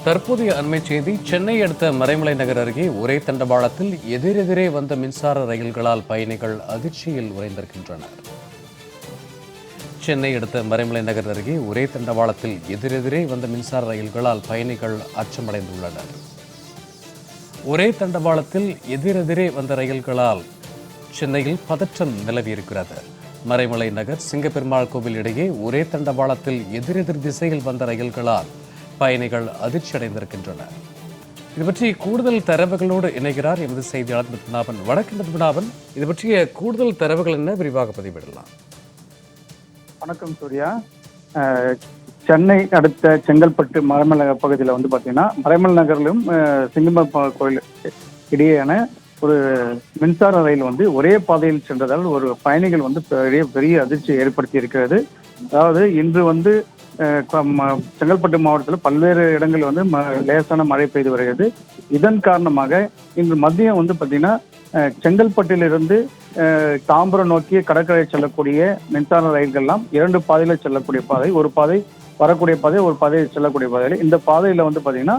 தற்போதைய அண்மை செய்தி. சென்னை அடுத்த மறைமலை நகர் அருகே ஒரே தண்டவாளத்தில் எதிரெதிரே வந்த மின்சார ரயில்களால் பயணிகள் அதிர்ச்சியில் உறைந்திருக்கின்றனர். சென்னை அடுத்த மறைமலை நகர் அருகே ஒரே தண்டவாளத்தில் எதிரெதிரே வந்த மின்சார ரயில்களால் பயணிகள் அச்சமடைந்துள்ளனர். ஒரே தண்டவாளத்தில் எதிரெதிரே வந்த ரயில்களால் சென்னையில் பதற்றம் நிலவியிருக்கிறது. மறைமலை நகர் சிங்கப்பெருமாள் கோவில் இடையே ஒரே தண்டவாளத்தில் எதிரெதிர் திசையில் வந்த ரயில்களால் பயணிகள் அதிர்ச்சி அடைந்திருக்கின்றனர். இது பற்றி கூடுதல் தரவுகளோடு இணைகிறார் எமது செய்தியாளர் பத்மநாபன். வணக்கம் பத்மநாபன், இது பற்றிய கூடுதல் தரவுகள் என்ன, விரிவாக பதிவிடலாம்? வணக்கம் சூர்யா. சென்னை அடுத்த செங்கல்பட்டு மறைமலை நகர் பகுதியில் பார்த்தீங்கன்னா மறைமலை நகரிலும் சிங்கப்பெருமாள் கோயில் இடையேயான ஒரு மின்சார ரயில் ஒரே பாதையில் சென்றதால் ஒரு பயணிகள் பெரிய அதிர்ச்சியை ஏற்படுத்தி இருக்கிறது. அதாவது இன்று செங்கல்பட்டு மாவட்டத்தில் பல்வேறு இடங்கள் லேசான மழை பெய்து வருகிறது. இதன் காரணமாக இன்று மதியம் பார்த்தீங்கன்னா செங்கல்பட்டிலிருந்து தாம்பரம் நோக்கிய கடற்கரை செல்லக்கூடிய மின்சார ரயில்கள்லாம் இரண்டு பாதையில் செல்லக்கூடிய பாதை, ஒரு பாதை வரக்கூடிய பாதை, ஒரு பாதை செல்லக்கூடிய பாதையில் இந்த பாதையில் பார்த்தீங்கன்னா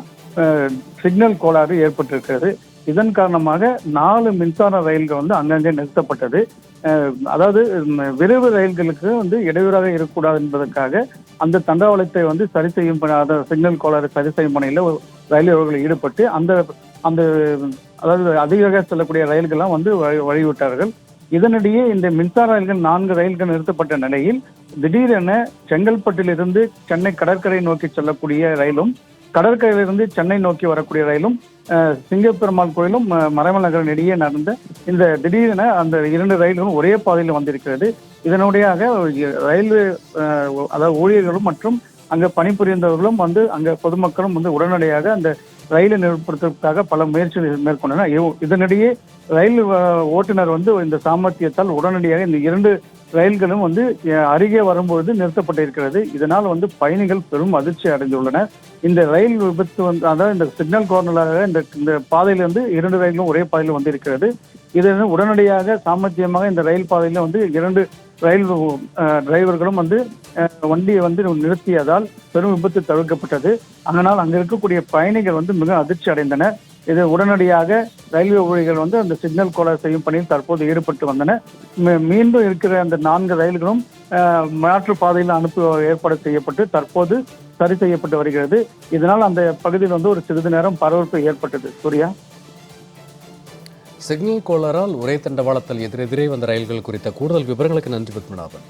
சிக்னல் கோளாறு ஏற்பட்டிருக்கிறது. இதன் காரணமாக 4 மின்சார ரயில்கள் அங்கங்கே நிறுத்தப்பட்டது. அதாவது விரைவு ரயில்களுக்கு இடையூறாக இருக்கக்கூடாது என்பதற்காக அந்த தண்டவாளத்தை சரி செய்யும் சிக்னல் கோளாறு சரி செய்யும் பணியில் ரயில்வே அவர்கள் ஈடுபட்டு அந்த அதாவது அதிக செல்லக்கூடிய ரயில்கள்லாம் வழிவிட்டார்கள். இதனிடையே இந்த மின்சார ரயில்கள் 4 ரயில்கள் நிறுத்தப்பட்ட நிலையில் திடீரென செங்கல்பட்டிலிருந்து சென்னை கடற்கரை நோக்கி செல்லக்கூடிய ரயிலும், கடற்கரையிலிருந்து சென்னை நோக்கி வரக்கூடிய ரயிலும், சிங்கப்பெருமாள் கோயிலும் மறைமலை நகரின் இடையே நடந்த இந்த திடீரென அந்த 2 ரயில்களும் ஒரே பாதையில் வந்திருக்கிறது. இதனுடைய ரயில்வே அதாவது ஊழியர்களும் மற்றும் அங்கே பணிபுரிந்தவர்களும் அங்கே பொதுமக்களும் உடனடியாக அந்த ரயிலை நிறுத்துவதற்காக பல முயற்சிகள் மேற்கொண்டனர். இதனிடையே ரயில் ஓட்டுநர் இந்த சாமர்த்தியத்தால் உடனடியாக இந்த 2 ரயில்களும் அருகே வரும்போது நிறுத்தப்பட்டிருக்கிறது. இதனால் பயணிகள் பெரும் அதிர்ச்சி அடைந்துள்ளனர். இந்த ரயில் விபத்து அதாவது இந்த சிக்னல் கோர்னராக இந்த பாதையிலிருந்து 2 ரயில்களும் ஒரே பாதையில் வந்திருக்கிறது. இது உடனடியாக சாமர்த்தியமாக இந்த ரயில் பாதையில 2 ரயில் டிரைவர்களும் வண்டியை நிறுத்தியதால் பெரும் விபத்து தவிர்க்கப்பட்டது. அதனால் அங்க இருக்கக்கூடிய பயணிகள் மிக அதிர்ச்சி அடைந்தனர். இது உடனடியாக ரயில்வே ஊழியர்கள் அந்த சிக்னல் கோளாறு செய்யும் பணியில் தற்போது ஈடுபட்டு வந்தனர். மீண்டும் இருக்கிற அந்த 4 ரயில்களும் மாற்று பாதையில் அனுப்ப ஏற்பாடு செய்யப்பட்டு தற்போது சரி செய்யப்பட்டு வருகிறது. இதனால் அந்த பகுதியில் ஒரு சிறிது நேரம் பரபரப்பு ஏற்பட்டது. சூர்யா, சிக்னல் கோளாறால் ஒரே தண்டவாளத்தில் எதிரெதிரே வந்த ரயில்கள் குறித்த கூடுதல் விவரங்களுக்கு நன்றி பத்மநாபன்.